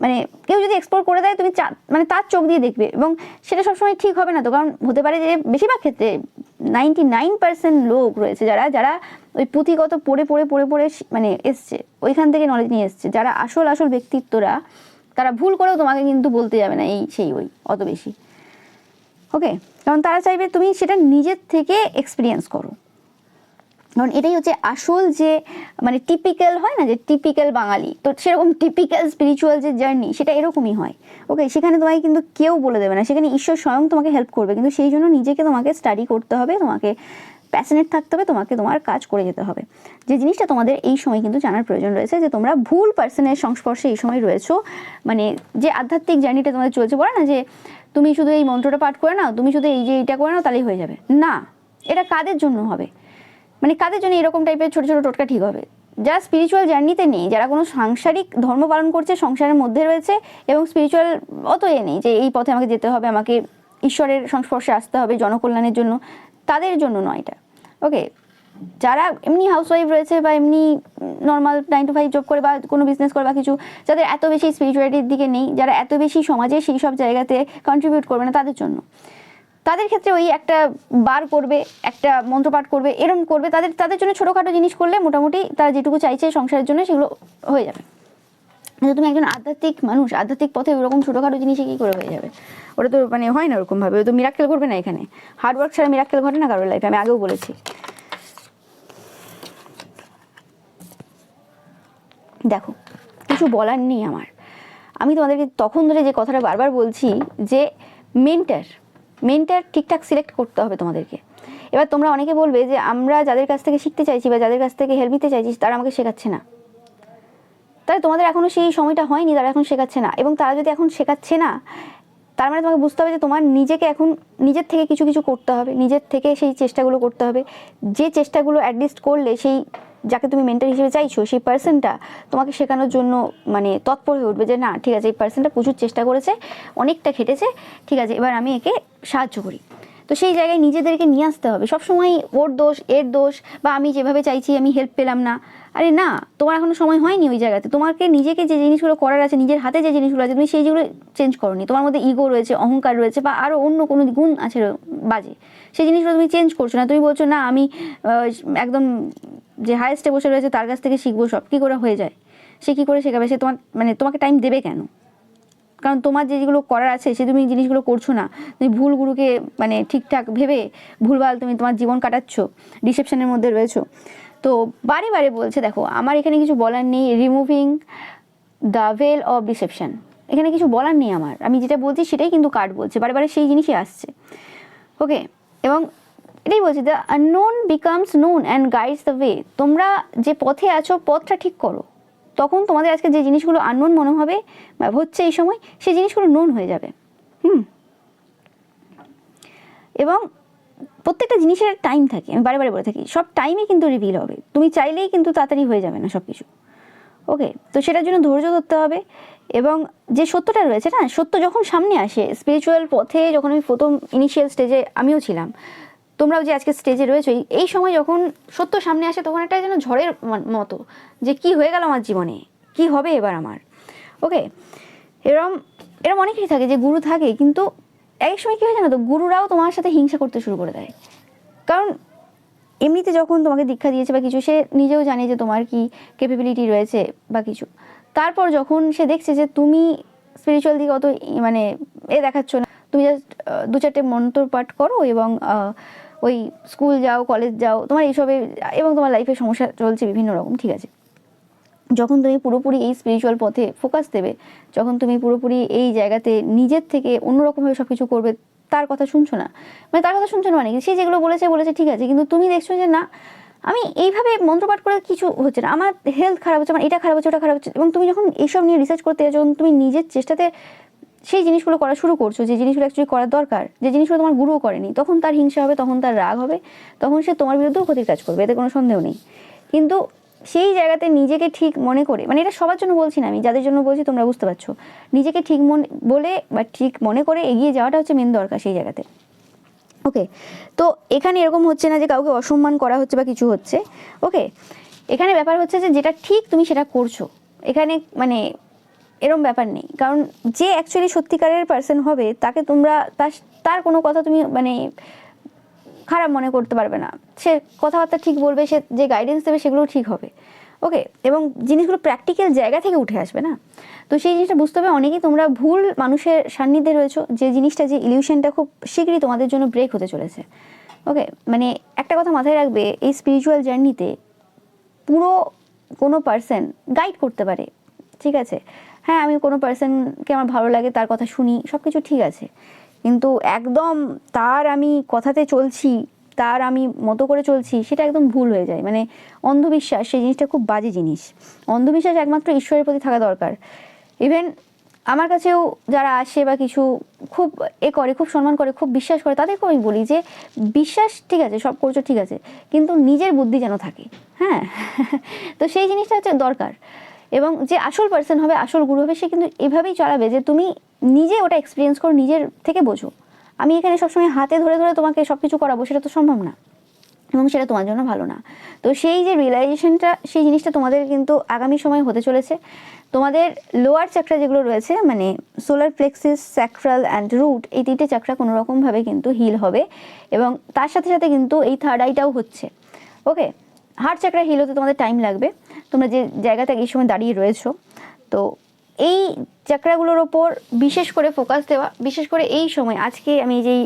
মানে কেউ যদি এক্সপ্লোর করে দেয় তুমি মানে তার চোখ দিয়ে দেখবে, এবং সেটা সবসময় ঠিক হবে না তো। কারণ হতে পারে যে বেশিরভাগ ক্ষেত্রে 99% লোক রয়েছে যারা যারা ওই পুঁথিগত পড়ে পড়ে পড়ে পড়ে মানে এসছে, ওইখান থেকে নলেজ নিয়ে এসছে। যারা আসল আসল ব্যক্তিত্বরা, তারা ভুল করেও তোমাকে কিন্তু বলতে যাবে না এই সেই ওই অত বেশি, ওকে? কারণ তারা চাইবে তুমি সেটা নিজের থেকে এক্সপিরিয়েন্স করো। কারণ এটাই হচ্ছে আসল যে মানে টিপিক্যাল হয় না, যে টিপিক্যাল বাঙালি, তো সেরকম টিপিক্যাল স্পিরিচুয়াল যে জার্নি সেটা এরকমই হয়, ওকে? সেখানে তোমাকে কিন্তু কেউ বলে দেবে না, সেখানে ঈশ্বর স্বয়ং তোমাকে হেল্প করবে, কিন্তু সেই জন্য নিজেকে তোমাকে স্টাডি করতে হবে, তোমাকে প্যাশনেট থাকতে হবে, তোমাকে তোমার কাজ করে যেতে হবে। যে জিনিসটা তোমাদের এই সময় কিন্তু জানার প্রয়োজন রয়েছে যে তোমরা ভুল পার্সনের সংস্পর্শে এই সময় রয়েছো। মানে যে আধ্যাত্মিক জার্নিটা তোমাদের চলছে, বলে না যে তুমি শুধু এই মন্ত্রটা পাঠ করে নাও, তুমি শুধু এই যে এইটা করে নাও তাহলেই হয়ে যাবে, না। এটা কাদের জন্য হবে, মানে কাদের জন্য এরকম টাইপের ছোটো ছোটো টোটকা ঠিক হবে? যারা স্পিরিচুয়াল জার্নিতে নেই, যারা কোনো সাংসারিক ধর্ম পালন করছে, সংসারের মধ্যে রয়েছে এবং স্পিরিচুয়াল অত নেই যে এই পথে আমাকে যেতে হবে, আমাকে ঈশ্বরের সংস্পর্শে আসতে হবে জনকল্যাণের জন্য, তাদের জন্য নয় এটা, ওকে? যারা এমনি হাউসওয়াইফ রয়েছে বা এমনি নর্মাল 9 to 5 জব করে বা কোনো বিজনেস করে বা কিছু, যাদের এত বেশি স্পিরিচুয়ালিটির দিকে নেই, যারা এত বেশি সমাজে সেই সব জায়গাতে কন্ট্রিবিউট করবে না, তাদের জন্য। তাদের ক্ষেত্রে ওই একটা বার করবে, একটা মন্ত্রপাঠ করবে, এরম করবে, তাদের জন্য ছোটোখাটো জিনিস করলে মোটামুটি তারা যেটুকু চাইছে সংসারের জন্য সেগুলো হয়ে যাবে। কিন্তু তুমি একজন আধ্যাত্মিক মানুষ, আধ্যাত্মিক পথে ওরকম ছোটোখাটো জিনিসে কী করে হয়ে যাবে? ওটা তো মানে হয় না ওরকমভাবে, ও তো মিরাক্কেল করবে না এখানে। হার্ডওয়ার্ক ছাড়া মিরাক্কেল ঘটে না কারোর লাইফে, আমি আগেও বলেছি। দেখো, কিছু বলার নেই আমার। আমি তোমাদেরকে তখন ধরে যে কথাটা বারবার বলছি যে মেন্টার ঠিকঠাক সিলেক্ট করতে হবে তোমাদেরকে। এবার তোমরা অনেকে বলবে যে আমরা যাদের কাছ থেকে শিখতে চাইছি বা যাদের কাছ থেকে হেল্প নিতে চাইছি তারা আমাকে শেখাচ্ছে না, তাই তোমাদের এখনও সেই সময়টা হয়নি, তারা এখন শেখাচ্ছে না। এবং তারা যদি এখন শেখাচ্ছে না, তার মানে তোমাকে বুঝতে হবে যে তোমার নিজেকে এখন নিজের থেকে কিছু কিছু করতে হবে, নিজের থেকে সেই চেষ্টাগুলো করতে হবে, যে চেষ্টাগুলো অ্যাটলিস্ট করলে সেই যাকে তুমি মেন্টর হিসেবে চাইছো সেই পার্সনটা তোমাকে শেখানোর জন্য মানে তৎপর হয়ে উঠবে যে না ঠিক আছে, এই পার্সনটা প্রচুর চেষ্টা করেছে, অনেকটা খেটেছে, ঠিক আছে এবার আমি একে সাহায্য করি। তো সেই জায়গায় নিজেদেরকে নিয়ে আসতে হবে। সবসময় ওর দোষ, এর দোষ, বা আমি যেভাবে চাইছি আমি হেল্প পেলাম না, আরে না, তোমার এখনো সময় হয়নি ওই জায়গাতে। তোমাকে নিজেকে যে জিনিসগুলো করার আছে, নিজের হাতে যে জিনিসগুলো আছে, তুমি সেইগুলো চেঞ্জ করোনি। তোমার মধ্যে ইগো রয়েছে, অহংকার রয়েছে, বা আরও অন্য কোনো গুণ আছে বাজে, সেই জিনিসগুলো তুমি চেঞ্জ করছো না। তুমি বলছো না আমি একদম যে হায়েস্টে বসে রয়েছে তার কাছ থেকে শিখবো সব, কী করে হয়ে যায়? সে কী করে শেখাবে? সে তোমার মানে তোমাকে টাইম দেবে কেন? কারণ তোমার যেগুলো করার আছে সে তুমি জিনিসগুলো করছো না, তুমি ভুল গুরুকে মানে ঠিকঠাক ভেবে ভুলভাল তুমি তোমার জীবন কাটাচ্ছ, ডিসেপশনের মধ্যে রয়েছো। তো বারে বারে বলছে, দেখো আমার এখানে কিছু বলার নেই, removing the veil of deception, এখানে কিছু বলার নেই আমার। আমি যেটা বলছি সেটাই কিন্তু কার্ড বলছে, বারে বারে সেই জিনিসই আসছে, ওকে? এবং এটাই বলছি, the unknown becomes known and guides the way. তোমরা যে পথে আছো পথটা ঠিক করো, তখন তোমাদের আজকে যে জিনিসগুলো আননোন মনে হবে বা হচ্ছে এই সময়, সেই জিনিসগুলো নোন হয়ে যাবে। এবং প্রত্যেকটা জিনিসের টাইম থাকে, আমি বারে বারে বলে থাকি, সব টাইমে কিন্তু রিভিল হবে। তুমি চাইলেই কিন্তু তাড়াতাড়ি হয়ে যাবে না সব কিছু, ওকে? তো সেটার জন্য ধৈর্য ধরতে হবে। এবং যে সত্যটা রয়েছে না, সত্য যখন সামনে আসে স্পিরিচুয়াল পথে, যখন আমি প্রথম ইনিশিয়াল স্টেজে আমিও ছিলাম, তোমরাও যে আজকে স্টেজে রয়েছো, এই সময় যখন সত্য সামনে আসে তখন একটা যেন ঝড়ের মতো, যে কি হয়ে গেল আমার জীবনে, কি হবে এবার আমার, ওকে? এরম অনেকেই থাকে যে গুরু থাকে, কিন্তু এক সময় কী হয় জানো তো, গুরুরাও তোমার সাথে হিংসা করতে শুরু করে দেয়। কারণ এমনিতে যখন তোমাকে দীক্ষা দিয়েছে বা কিছু, সে নিজেও জানে যে তোমার কি ক্যাপাবিলিটি রয়েছে বা কিছু, তারপর যখন সে দেখছে যে তুমি স্পিরিচুয়াল দিকে অত মানে দেখাচ্ছ না, তুমি জাস্ট 2-4টে মন্ত্র পাঠ করো এবং ওই স্কুল যাও, কলেজ যাও, তোমার এইসবে এবং তোমার লাইফে সমস্যা চলছে বিভিন্ন রকম, ঠিক আছে, যখন তুমি পুরোপুরি এই স্পিরিচুয়াল পথে ফোকাস দেবে, যখন তুমি পুরোপুরি এই জায়গাতে নিজের থেকে অন্যরকমভাবে সব কিছু করবে, তার কথা শুনছো না, মানে তার কথা শুনছো না মানে সে যেগুলো বলেছে ঠিক আছে, কিন্তু তুমি দেখছো যে না, আমি এইভাবে মন্ত্রপাঠ করে কিছু হচ্ছে না, আমার হেলথ খারাপ হচ্ছে, আমার এটা খারাপ হচ্ছে, ওটা খারাপ হচ্ছে। এবং তুমি যখন এইসব নিয়ে রিসার্চ করতে যাচ্ছ, যখন তুমি নিজের চেষ্টাতে সেই জিনিসগুলো করা শুরু করছো, যে জিনিসগুলো অ্যাকচুয়ালি করার দরকার, যে জিনিসগুলো তোমার গুরুও করেনি, তখন তার হিংসা হবে, তখন তার রাগ হবে, তখন সে তোমার বিরুদ্ধেও ক্ষতির কাজ করবে, এতে কোনো সন্দেহ নেই। কিন্তু সেই জায়গাতে নিজেকে ঠিক মনে করে, মানে এটা সবার জন্য বলছি না আমি, যাদের জন্য বলছি তোমরা বুঝতে পারছো, নিজেকে ঠিক মনে বলে বা ঠিক মনে করে এগিয়ে যাওয়াটা হচ্ছে মেন দরকার সেই জায়গাতে। ওকে, তো এখানে এরকম হচ্ছে না যে কাউকে অসম্মান করা হচ্ছে বা কিছু হচ্ছে। ওকে, এখানে ব্যাপার হচ্ছে যে যেটা ঠিক তুমি সেটা করছো, এখানে মানে এরম ব্যাপার নেই। কারণ যে অ্যাকচুয়ালি সত্যিকারের পার্সন হবে তাকে তোমরা তার কোনো কথা তুমি মানে খারাপ মনে করতে পারবে না, সে কথাবার্তা ঠিক বলবে, সে যে গাইডেন্স দেবে সেগুলো ঠিক হবে। ওকে, এবং জিনিসগুলো প্র্যাকটিক্যাল জায়গা থেকে উঠে আসবে না, তো সেই জিনিসটা বুঝতে হবে। অনেকেই তোমরা ভুল মানুষের সান্নিধ্যে রয়েছো, যে জিনিসটা, যে ইলিউশনটা খুব শীঘ্রই তোমাদের জন্য ব্রেক হতে চলেছে। ওকে, মানে একটা কথা মাথায় রাখবে, এই স্পিরিচুয়াল জার্নিতে পুরো কোনো পার্সন গাইড করতে পারে, ঠিক আছে? হ্যাঁ, আমি কোনো পার্সনকে আমার ভালো লাগে, তার কথা শুনি, সব কিছু ঠিক আছে, কিন্তু একদম তার আমি কথাতে চলছি, তার আমি মতো করে চলছি, সেটা একদম ভুল হয়ে যায়। মানে অন্ধবিশ্বাস, সেই জিনিসটা খুব বাজে জিনিস। অন্ধবিশ্বাস একমাত্র ঈশ্বরের প্রতি থাকা দরকার। ইভেন আমার কাছেও যারা আসে বা কিছু খুব করে, খুব সম্মান করে, খুব বিশ্বাস করে, তাদেরকেও আমি বলি যে বিশ্বাস ঠিক আছে, সব করছো ঠিক আছে, কিন্তু নিজের বুদ্ধি যেন থাকে। হ্যাঁ, তো সেই জিনিসটা হচ্ছে দরকার। এবং যে আসল পার্সন হবে, আসল গুরু হবে, সে কিন্তু এভাবেই চালাবে যে তুমি নিজে ওটা এক্সপিরিয়েন্স করো, নিজের থেকে বোঝো। আমি এখানে সবসময় হাতে ধরে ধরে তোমাকে সব কিছু করাবো, সেটা তো সম্ভব না, এবং সেটা তোমার জন্য ভালো না। তো সেই যে রিয়েলাইজেশনটা, সেই জিনিসটা তোমাদের কিন্তু আগামী সময় হতে চলেছে। তোমাদের লোয়ার চাকরা যেগুলো রয়েছে, মানে solar plexus, sacral and root, এই তিনটে চাকরা কোনো রকমভাবে কিন্তু হিল হবে, এবং তার সাথে সাথে কিন্তু এই থার্ড আইটাও হচ্ছে। ওকে, হার্ট চাকরা হিল হতে তোমাদের টাইম লাগবে, তোমরা যে জায়গাতে এই সময় দাঁড়িয়ে রয়েছো। তো এই চাকরাগুলোর ওপর বিশেষ করে ফোকাস দেওয়া, বিশেষ করে এই সময়, আজকে আমি যেই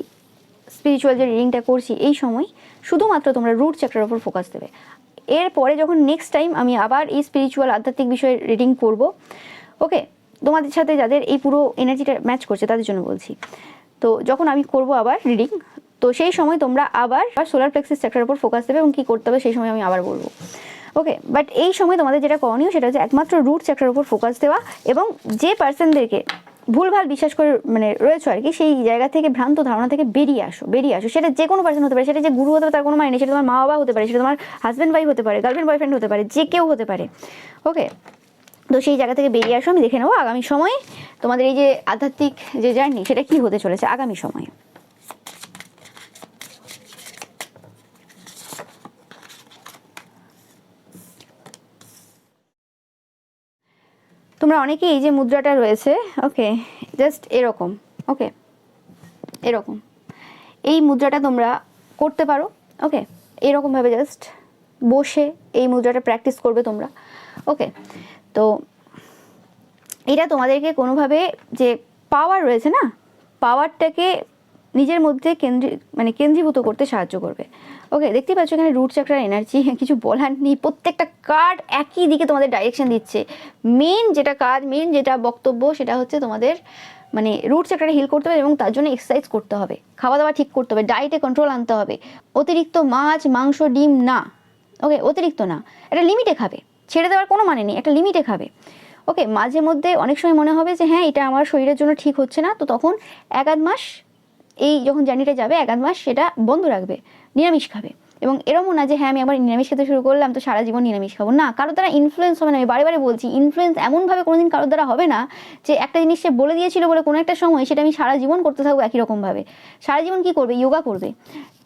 স্পিরিচুয়াল যে রিডিংটা করছি, এই সময় শুধুমাত্র তোমরা রুট চাকরার ওপর ফোকাস দেবে। এরপরে যখন নেক্সট টাইম আমি আবার এই স্পিরিচুয়াল আধ্যাত্মিক বিষয়ে রিডিং করব, ওকে, তোমাদের সাথে যাদের এই পুরো এনার্জিটা ম্যাচ করছে তাদের জন্য বলছি, তো যখন আমি করব আবার রিডিং, তো সেই সময় তোমরা আবার সোলার প্লেক্সিস চাকরার উপর ফোকাস দেবে, এবং কী করতে হবে সেই সময় আমি আবার বলবো। ওকে, বাট এই সময় তোমাদের যেটা করণীয় সেটা হচ্ছে একমাত্র রুট চাকরার উপর ফোকাস দেওয়া, এবং যে পার্সনদেরকে ভুলভাল বিশ্বাস করে মানে রয়েছে আর কি, সেই জায়গা থেকে, ভ্রান্ত ধারণা থেকে বেরিয়ে আসো, বেরিয়ে আসো। সেটা যে কোনো পার্সন হতে পারে, সেটা যে গুরু হতে পারে তার কোনো মানে নেই, সেটা তোমার মা বাবা হতে পারে, সেটা তোমার হাজব্যান্ড ওয়াইফ হতে পারে, গার্লফ্রেন্ড বয়ফ্রেন্ড হতে পারে, যে কেউ হতে পারে। ওকে, তো সেই জায়গা থেকে বেরিয়ে আসো। আমি দেখে নেবো আগামী সময়ে তোমাদের এই যে আধ্যাত্মিক যে জার্নি, সেটা কি হতে চলেছে আগামী সময়ে। তোমরা অনেকেই এই যে মুদ্রাটা রয়েছে, ওকে, জাস্ট এরকম, ওকে, এরকম এই মুদ্রাটা তোমরা করতে পারো। ওকে, এরকমভাবে জাস্ট বসে এই মুদ্রাটা প্র্যাকটিস করবে তোমরা। ওকে, তো এটা তোমাদেরকে কোনোভাবে যে পাওয়ার রয়েছে না, পাওয়ারটাকে নিজের মধ্যে কেন্দ্রীভূত করতে সাহায্য করবে। ওকে, দেখতেই পাচ্ছ এখানে রুট চাকরার এনার্জি, কিছু বলার নেই, প্রত্যেকটা কার্ড একই দিকে তোমাদের ডাইরেকশন দিচ্ছে। মেন যেটা কাজ, মেন যেটা বক্তব্য, সেটা হচ্ছে তোমাদের মানে রুট চাকরাটা হিল করতে হবে, এবং তার জন্য এক্সারসাইজ করতে হবে, খাওয়া দাওয়া ঠিক করতে হবে, ডায়েটে কন্ট্রোল আনতে হবে, অতিরিক্ত মাছ মাংস ডিম না। ওকে, অতিরিক্ত না, একটা লিমিটে খাবে, ছেড়ে দেওয়ার কোনো মানে নেই, একটা লিমিটে খাবে। ওকে, মাঝে মধ্যে অনেক সময় মনে হবে যে হ্যাঁ এটা আমার শরীরের জন্য ঠিক হচ্ছে না, তো তখন এক আধ মাস, এই যখন জার্নিটা যাবে এক আধ মাস সেটা বন্ধ রাখবে, নিরামিষ খাবে। এবং এরকমও না যে হ্যাঁ আমি আবার নিরামিষ খেতে শুরু করলাম তো সারা জীবন নিরামিষ খাবো, না, কারোর দ্বারা ইনফ্লুয়েন্স হবে না। আমি বারে বারে বলছি, ইনফ্লুয়েন্স এমনভাবে কোনোদিন কারোর দ্বারা হবে না যে একটা জিনিস সে বলে দিয়েছিল বলে কোনো একটা সময় সেটা আমি সারা জীবন করতে থাকবো একই রকমভাবে। সারা জীবন কী করবে? যোগা করবে,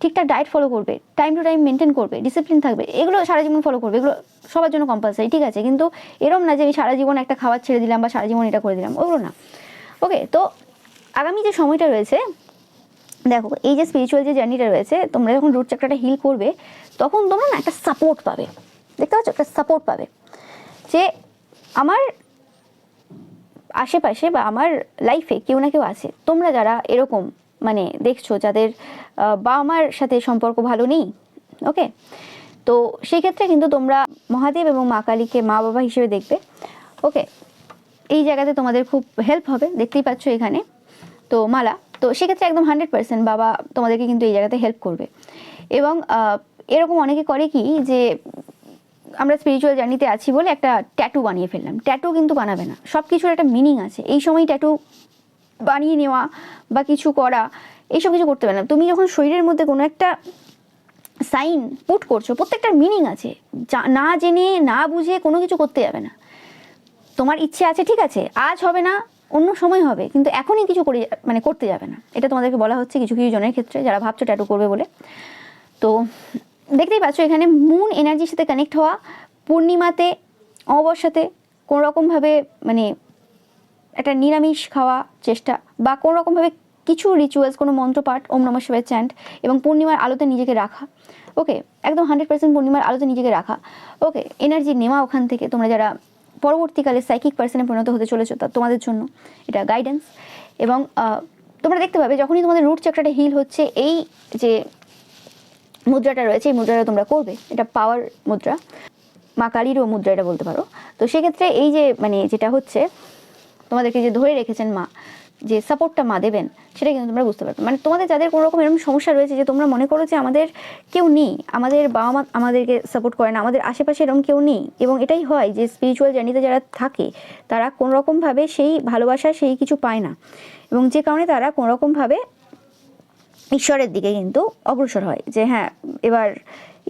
ঠিকঠাক ডায়েট ফলো করবে, টাইম টু টাইম মেনটেন করবে, ডিসিপ্লিন থাকবে, এগুলো সারা জীবন ফলো করবে, এগুলো সবার জন্য কম্পালসারি, ঠিক আছে? কিন্তু এরম না যে আমি সারা জীবন একটা খাবার ছেড়ে দিলাম বা সারা জীবন এটা করে দিলাম, ওগুলো না। ওকে, তো আগামী যে সময়টা রয়েছে, দেখো এই যে স্পিরিচুয়াল যে জার্নিটা রয়েছে, তোমরা যখন রুট চাকরাটা হিল করবে তখন তোমরা না একটা সাপোর্ট পাবে, দেখতে পাচ্ছ, একটা সাপোর্ট পাবে যে আমার আশেপাশে বা আমার লাইফে কেউ না কেউ আছে। তোমরা যারা এরকম মানে দেখছো যাদের বাবা মার সাথে সম্পর্ক ভালো নেই, ওকে, তো সেই ক্ষেত্রে কিন্তু তোমরা মহাদেব এবং মা কালীকে মা বাবা হিসেবে দেখবে। ওকে, এই জায়গাতে তোমাদের খুব হেল্প হবে, দেখতেই পাচ্ছ এখানে তো মালা, তো সেক্ষেত্রে একদম 100% বাবা তোমাদেরকে কিন্তু এই জায়গাতে হেল্প করবে। এবং এরকম অনেকে করে কি যে আমরা স্পিরিচুয়াল জার্নিতে আছি বলে একটা ট্যাটু বানিয়ে ফেললাম। ট্যাটু কিন্তু বানাবে না, সব কিছুর একটা মিনিং আছে। এই সময় ট্যাটু বানিয়ে নেওয়া বা কিছু করা এইসব কিছু করতে পারে না। তুমি যখন শরীরের মধ্যে কোনো একটা সাইন পুট করছো, প্রত্যেকটার মিনিং আছে। না জেনে না বুঝে কোনো কিছু করতে যাবে না। তোমার ইচ্ছে আছে, ঠিক আছে, আজ হবে না, অন্য সময় হবে, কিন্তু এখনই কিছু করে মানে করতে যাবে না। এটা তোমাদেরকে বলা হচ্ছে কিছু কিছু জনের ক্ষেত্রে, যারা ভাবছো ট্যাটু করবে বলে। তো দেখতেই পাচ্ছ এখানে মুন এনার্জির সাথে কানেক্ট হওয়া, পূর্ণিমাতে, অমাবস্যাতে কোনো রকমভাবে মানে একটা নিরামিষ খাওয়া চেষ্টা, বা কোনো রকমভাবে কিছু রিচুয়ালস, কোনো মন্ত্রপাঠ, ওম নমঃ শিবায় চ্যান্ট, এবং পূর্ণিমার আলোতে নিজেকে রাখা। ওকে, একদম 100% পূর্ণিমার আলোতে নিজেকে রাখা। ওকে, এনার্জি নেওয়া ওখান থেকে। তোমরা যারা পরবর্তীকালে সাইকিক পার্সনে পরিণত হতে চলেছো, তা তোমাদের জন্য এটা গাইডেন্স। এবং তোমরা দেখতে পাবে যখনই তোমাদের রুট চক্রটা হিল হচ্ছে, এই যে মুদ্রাটা রয়েছে, এই মুদ্রাটা তোমরা করবে, এটা পাওয়ার মুদ্রা, মা কালীরও মুদ্রা এটা বলতে পারো। তো সেক্ষেত্রে এই যে মানে যেটা হচ্ছে, তোমাদেরকে যে ধরে রেখেছেন মা, যে সাপোর্টটা মা দেবেন, সেটা কিন্তু তোমরা বুঝতে পারবে। মানে তোমাদের যাদের কোনো রকম এরকম সমস্যা রয়েছে যে তোমরা মনে করো যে আমাদের কেউ নেই, আমাদের বাবা মা আমাদেরকে সাপোর্ট করে না, আমাদের আশেপাশে এরকম কেউ নেই, এবং এটাই হয় যে স্পিরিচুয়াল জার্নিতে যারা থাকে তারা কোনো রকমভাবে সেই ভালোবাসা সেই কিছু পায় না, এবং যে কারণে তারা কোনো রকমভাবে ঈশ্বরের দিকে কিন্তু অগ্রসর হয় যে হ্যাঁ, এবার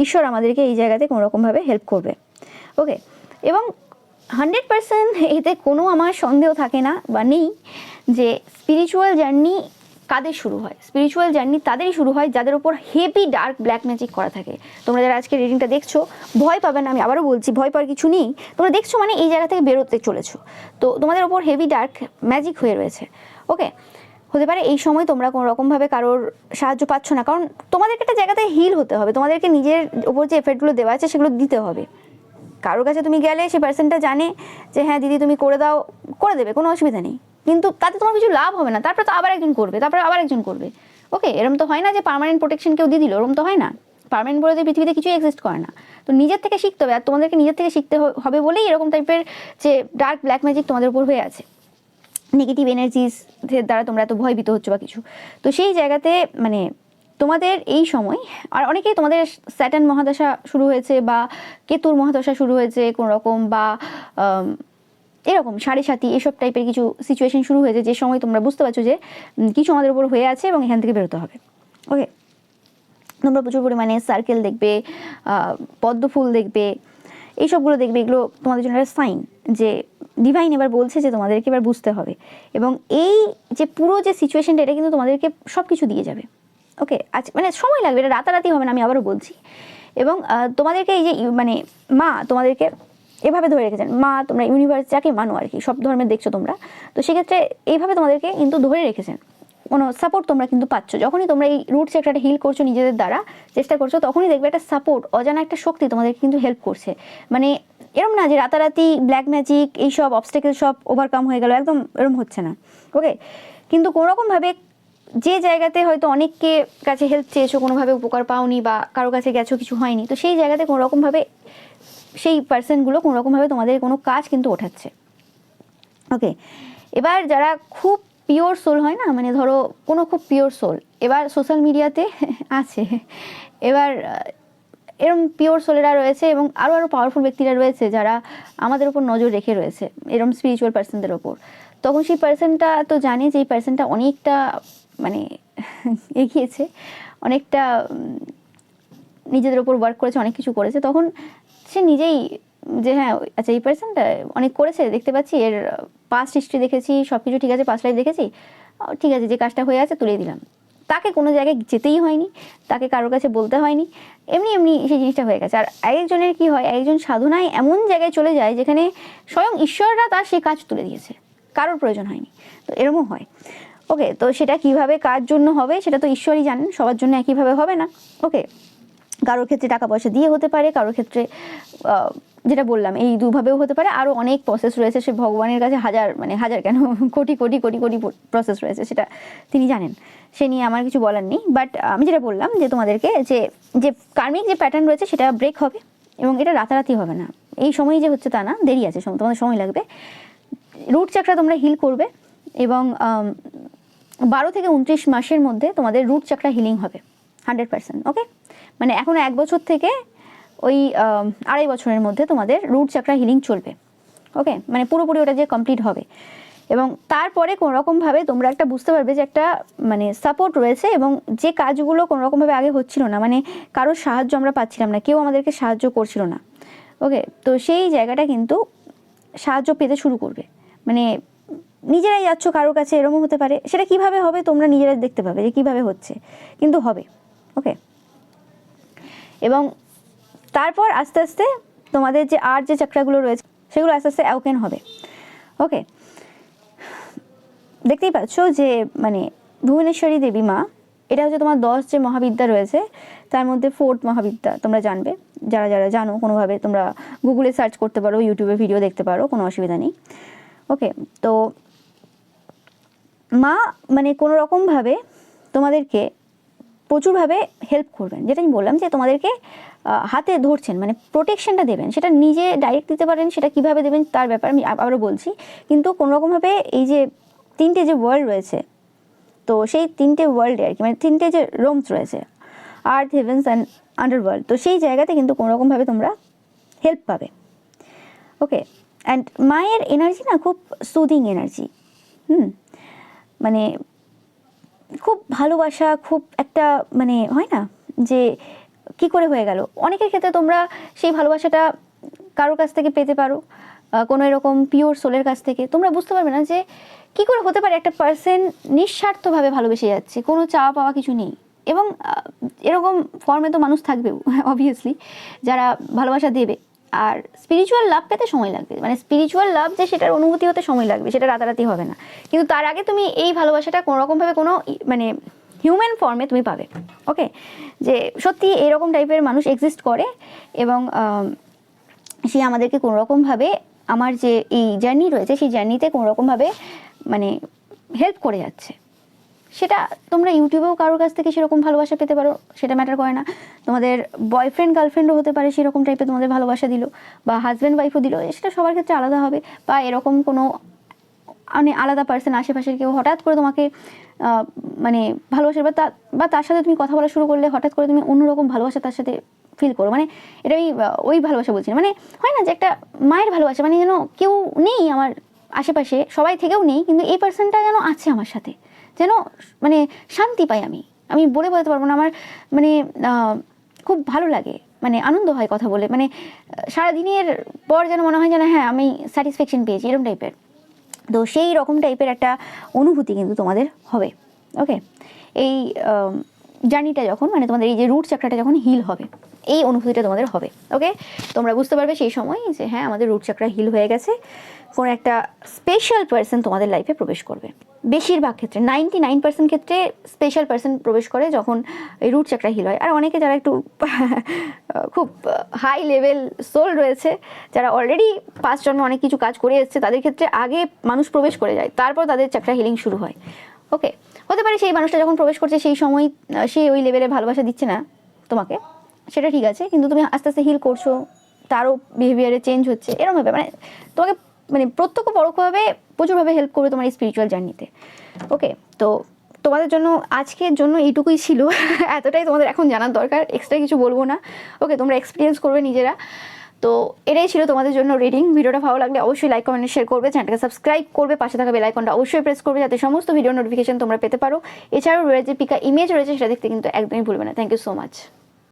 ঈশ্বর আমাদেরকে এই জায়গাতে কোনো রকমভাবে হেল্প করবে। ওকে, এবং 100% এতে কোনো আমার সন্দেহ থাকে না বা নেই যে স্পিরিচুয়াল জার্নি কাদের শুরু হয়। স্পিরিচুয়াল জার্নি তাদেরই শুরু হয় যাদের উপর হেভি ডার্ক ব্ল্যাক ম্যাজিক করা থাকে। তোমরা যারা আজকে রিডিংটা দেখছো, ভয় পাবে না, আমি আবারও বলছি, ভয় পাওয়ার কিছু নেই। তোমরা দেখছো মানে এই জায়গা থেকে বেরোতে চলেছো, তো তোমাদের ওপর হেভি ডার্ক ম্যাজিক হয়ে রয়েছে। ওকে, হতে পারে এই সময় তোমরা কোনো রকমভাবে কারোর সাহায্য পাচ্ছ না, কারণ তোমাদেরকে একটা জায়গাতে হিল হতে হবে, তোমাদেরকে নিজের ওপর যে এফেক্টগুলো দেওয়া আছে সেগুলো দিতে হবে। কারোর কাছে তুমি গেলে সে পার্সনটা জানে যে হ্যাঁ দিদি তুমি করে দাও, করে দেবে, কোনো অসুবিধা নেই, কিন্তু তাতে তোমার কিছু লাভ হবে না। তারপরে তো আবার একজন করবে, তারপরে আবার একজন করবে। ওকে, এরম তো হয় না যে পার্মানেন্ট প্রোটেকশন কেউ দিয়ে দিল, এরম তো হয় না। পার্মানেন্ট বলে যে পৃথিবীতে কিছু এক্সিস্ট করে না। তো নিজের থেকে শিখতে হবে, আর তোমাদেরকে নিজের থেকে শিখতে হবে বলেই এরকম টাইপের যে ডার্ক ব্ল্যাক ম্যাজিক তোমাদের উপর হয়ে আছে, নেগেটিভ এনার্জিস দ্বারা তোমরা এত ভয়ভীত হচ্ছ বা কিছু। তো সেই জায়গাতে মানে তোমাদের এই সময়, আর অনেকেই তোমাদের স্যাটার্ন মহাদশা শুরু হয়েছে বা কেতুর মহাদশা শুরু হয়েছে কোনো রকম, বা এরকম 7.5 এসব টাইপের কিছু সিচুয়েশন শুরু হয়েছে, যে সময় তোমরা বুঝতে পারছো যে কিছু আমাদের উপর হয়ে আছে এবং এখান থেকে বেরোতে হবে। ওকে, তোমরা প্রচুর পরিমাণে সার্কেল দেখবে, পদ্ম ফুল দেখবে, এইসবগুলো দেখবে। এগুলো তোমাদের জন্য একটা সাইন যে ডিভাইন এবার বলছে যে তোমাদেরকে এবার বুঝতে হবে, এবং এই যে পুরো যে সিচুয়েশনটা, এটা কিন্তু তোমাদেরকে সব কিছু দিয়ে যাবে। ওকে, আচ্ছা, মানে সময় লাগবে, এটা রাতারাতি হবে না, আমি আবারও বলছি। এবং তোমাদেরকে এই যে মানে মা তোমাদেরকে এভাবে ধরে রেখেছেন, মা তোমরা ইউনিভার্স যাকে মানো আর কি, সব ধর্মের দেখছো তোমরা, তো সেক্ষেত্রে এইভাবে তোমাদেরকে কিন্তু ধরে রেখেছেন, কোনো সাপোর্ট তোমরা কিন্তু পাচ্ছ। যখনই তোমরা এই রুট চেকরাটা হিল করছো নিজেদের দ্বারা, চেষ্টা করছো, তখনই দেখবে একটা সাপোর্ট, অজানা একটা শক্তি তোমাদেরকে কিন্তু হেল্প করছে। মানে এরম না যে রাতারাতি ব্ল্যাক ম্যাজিক এইসব অবস্টেকেল সব ওভারকাম হয়ে গেল, একদম এরম হচ্ছে না। ওকে, কিন্তু কোনোরকমভাবে যে জায়গাতে হয়তো অনেককে কাছে হেল্প চেয়েছো, কোনোভাবে উপকার পাওনি, বা কারো কাছে গেছো কিছু হয়নি, তো সেই জায়গাতে কোনোরকমভাবে সেই পার্সনগুলো কোনোরকমভাবে তোমাদের কোনো কাজ কিন্তু ওঠাচ্ছে। ওকে, এবার যারা খুব পিওর সোল হয় না, মানে ধরো কোনো খুব পিওর সোল এবার সোশ্যাল মিডিয়াতে আছে, এবার এরম পিওর সোলেরা রয়েছে, এবং আরও পাওয়ারফুল ব্যক্তিরা রয়েছে যারা আমাদের উপর নজর রেখে রয়েছে এরম স্পিরিচুয়াল পার্সনদের ওপর। তখন সেই পার্সনটা তো জানে যে এই পার্সনটা অনেকটা মানে এগিয়েছে, অনেকটা নিজেদের ওপর ওয়ার্ক করেছে, অনেক কিছু করেছে, তখন সে নিজেই যে হ্যাঁ আচ্ছা এই পার্সনটা অনেক করেছে, দেখতে পাচ্ছি এর পাস্ট হিস্ট্রি দেখেছি, সব কিছু ঠিক আছে, পাস্ট লাইফ দেখেছি, ঠিক আছে, যে কাজটা হয়ে আছে তুলে দিলাম। তাকে কোনো জায়গায় যেতেই হয়নি, তাকে কারোর কাছে বলতে হয়নি, এমনি এমনি সেই জিনিসটা হয়ে গেছে। আর একজনের কি হয়, একজন সাধনায় এমন জায়গায় চলে যায় যেখানে স্বয়ং ঈশ্বররা তার সেই কাজ তুলে দিয়েছে, কারোর প্রয়োজন হয়নি। তো এরকমও হয়। ওকে, তো সেটা কিভাবে কার জন্য হবে সেটা তো ঈশ্বরই জানেন, সবার জন্য একইভাবে হবে না। ওকে, কারোর ক্ষেত্রে টাকা পয়সা দিয়ে হতে পারে, কারোর ক্ষেত্রে যেটা বললাম এই দুভাবেও হতে পারে, আরও অনেক প্রসেস রয়েছে, সে ভগবানের কাছে হাজার কেন কোটি কোটি কোটি কোটি প্রসেস রয়েছে, সেটা তিনি জানেন, সে নিয়ে আমার কিছু বলার নেই। বাট আমি যেটা বললাম যে তোমাদেরকে যে যে কার্মিক যে প্যাটার্ন রয়েছে সেটা ব্রেক হবে, এবং এটা রাতারাতি হবে না, এই সময় যে হচ্ছে তা না, দেরি আছে, তোমাদের সময় লাগবে। রুট চাকরা তোমরা হিল করবে, এবং 12 থেকে 29 মাসের মধ্যে তোমাদের রুট চাকরা হিলিং হবে 100%। ওকে, মানে এখনো 1 বছর থেকে ওই 2.5 বছরের মধ্যে তোমাদের রুট চাকরা হিলিং চলবে। ওকে, মানে পুরোপুরি ওটা যে কমপ্লিট হবে, এবং তারপরে কোনোরকমভাবে তোমরা একটা বুঝতে পারবে যে একটা মানে সাপোর্ট রয়েছে, এবং যে কাজগুলো কোনোরকমভাবে আগে হচ্ছিল না, মানে কারোর সাহায্য আমরা পাচ্ছিলাম না, কেউ আমাদেরকে সাহায্য করছিল না। ওকে, তো সেই জায়গাটা কিন্তু সাহায্য পেতে শুরু করবে। মানে নিজেরাই যাচ্ছ কারোর কাছে, এরকম হতে পারে। সেটা কিভাবে হবে তোমরা নিজেরাই দেখতে পাবে যে কিভাবে হচ্ছে, কিন্তু হবে। ওকে, এবং তারপর আস্তে আস্তে তোমাদের যে আর যে চক্রাগুলো রয়েছে সেগুলো আস্তে আস্তে অ্যাওকেন হবে। ওকে, দেখতেই পাচ্ছ যে মানে ভুবনেশ্বরী দেবী মা, এটা হচ্ছে তোমার 10 যে মহাবিদ্যা রয়েছে তার মধ্যে 4th মহাবিদ্যা। তোমরা জানবে, যারা যারা জানো কোনোভাবে তোমরা গুগলে সার্চ করতে পারো, ইউটিউবে ভিডিও দেখতে পারো, কোনো অসুবিধা নেই। ওকে, তো মা মানে কোনো রকমভাবে তোমাদেরকে প্রচুরভাবে হেল্প করবেন। যেটা আমি বললাম যে তোমাদেরকে হাতে ধরছেন, মানে প্রোটেকশনটা দেবেন। সেটা নিজে ডাইরেক্ট দিতে পারেন, সেটা কিভাবে দেবেন তার ব্যাপার আমি আবারও বলছি, কিন্তু কোনোরকমভাবে এই যে 3টে যে ওয়ার্ল্ড রয়েছে, তো সেই 3টে ওয়ার্ল্ডে আর কি, মানে 3টে যে রুমস রয়েছে, আর্থ, হেভেন্স অ্যান্ড আন্ডারওয়ার্ল্ড, তো সেই জায়গাতে কিন্তু কোনোরকমভাবে তোমরা হেল্প পাবে। ওকে, অ্যান্ড মায়ের এনার্জি না খুব সুদিং এনার্জি। মানে খুব ভালোবাসা, খুব একটা মানে হয় না যে কি করে হয়ে গেল। অনেকের ক্ষেত্রে তোমরা সেই ভালোবাসাটা কারোর কাছ থেকে পেতে পারো, কোনো এরকম পিওর সোলের কাছ থেকে। তোমরা বুঝতে পারবে না যে কি করে হতে পারে একটা পার্সন নিঃস্বার্থভাবে ভালোবেসে যাচ্ছে, কোনো চাওয়া পাওয়া কিছু নেই। এবং এরকম ফর্মে তো মানুষ থাকবেও অবভিয়াসলি, যারা ভালোবাসা দেবে। আর স্পিরিচুয়াল লাভ পেতে সময় লাগবে, মানে স্পিরিচুয়াল লাভ যে সেটার অনুভূতি হতে সময় লাগবে, সেটা রাতারাতি হবে না। কিন্তু তার আগে তুমি এই ভালোবাসাটা কোনোরকমভাবে কোনো মানে হিউম্যান ফর্মে তুমি পাবে। ওকে, যে সত্যি এরকম টাইপের মানুষ এক্সিস্ট করে, এবং সে আমাদেরকে কোনোরকমভাবে আমার যে এই জার্নি রয়েছে সেই জার্নিতে কোনোরকমভাবে মানে হেল্প করে যাচ্ছে। সেটা তোমরা ইউটিউবেও কারোর কাছ থেকে সেরকম ভালোবাসা পেতে পারো, সেটা ম্যাটার করে না। তোমাদের বয়ফ্রেন্ড গার্লফ্রেন্ডও হতে পারে সেরকম টাইপের তোমাদের ভালোবাসা দিল, বা হাজব্যান্ড ওয়াইফও দিল, সেটা সবার ক্ষেত্রে আলাদা হবে। বা এরকম কোনো মানে আলাদা পার্সন আশেপাশের কেউ হঠাৎ করে তোমাকে মানে ভালোবাসার বা তার সাথে তুমি কথা বলা শুরু করলে হঠাৎ করে তুমি অন্যরকম ভালোবাসা তার সাথে ফিল করো। মানে এটা আমি ওই ভালোবাসা বলছি না, মানে হয় না যে একটা মায়ের ভালোবাসা, মানে যেন কেউ নেই আমার আশেপাশে, সবাই থেকেও নেই, কিন্তু এই পার্সনটা যেন আছে আমার সাথে, যেন মানে শান্তি পাই। আমি বলে বোঝাতে পারবো না, আমার মানে খুব ভালো লাগে, মানে আনন্দ হয় কথা বলে, মানে সারাদিনের পর যেন মনে হয় যেন হ্যাঁ আমি স্যাটিসফ্যাকশন পেয়েছি, এরকম টাইপের। তো সেই রকম টাইপের একটা অনুভূতি কিন্তু তোমাদের হবে। ওকে, এই জার্নিটা যখন মানে তোমাদের এই যে রুট চাকরাটা যখন হিল হবে, এই অনুভূতিটা তোমাদের হবে। ওকে, তোমরা বুঝতে পারবে সেই সময় যে হ্যাঁ আমাদের রুট চাকরা হিল হয়ে গেছে, কোনো একটা স্পেশাল পার্সন তোমাদের লাইফে প্রবেশ করবে। বেশিরভাগ ক্ষেত্রে 99% ক্ষেত্রে স্পেশাল পার্সন প্রবেশ করে যখন এই রুট চাকরা হিল হয়। আর অনেকে যারা একটু খুব হাই লেভেল সোল রয়েছে, যারা অলরেডি 5 জন্মে অনেক কিছু কাজ করে এসছে, তাদের ক্ষেত্রে আগে মানুষ প্রবেশ করে যায়, তারপর তাদের চাকরা হিলিং শুরু হয়। ওকে, হতে পারে সেই মানুষটা যখন প্রবেশ করছে সেই সময় সে ওই লেভেলে ভালোবাসা দিচ্ছে না তোমাকে, সেটা ঠিক আছে, কিন্তু তুমি আস্তে আস্তে হিল করছো, তারও বিহেভিয়ারে চেঞ্জ হচ্ছে, এরকমভাবে মানে তোমাকে মানে প্রত্যক্ষ পরোক্ষভাবে প্রচুরভাবে হেল্প করবে তোমার এই স্পিরিচুয়াল জার্নিতে। ওকে, তো তোমাদের জন্য আজকের জন্য এইটুকুই ছিল, এতটাই তোমাদের এখন জানার দরকার, এক্সট্রা কিছু বলবো না। ওকে, তোমরা এক্সপিরিয়েন্স করবে নিজেরা। তো এটাই ছিল তোমাদের জন্য রিডিং। ভিডিওটা ভালো লাগলে অবশ্যই লাইক কমেন্ট শেয়ার করবে, চ্যানেলটাকে সাবস্ক্রাইব করবে, পাশে থাকা বেল আইকনটা অবশ্যই প্রেস করবে যাতে সমস্ত ভিডিও নোটিফিকেশন তোমরা পেতে পারো। এছাড়াও রয়েছে পিকা ইমেজ রয়েছে, সেটা দেখতে কিন্তু একদমই ভুলবে না। Thank you so much.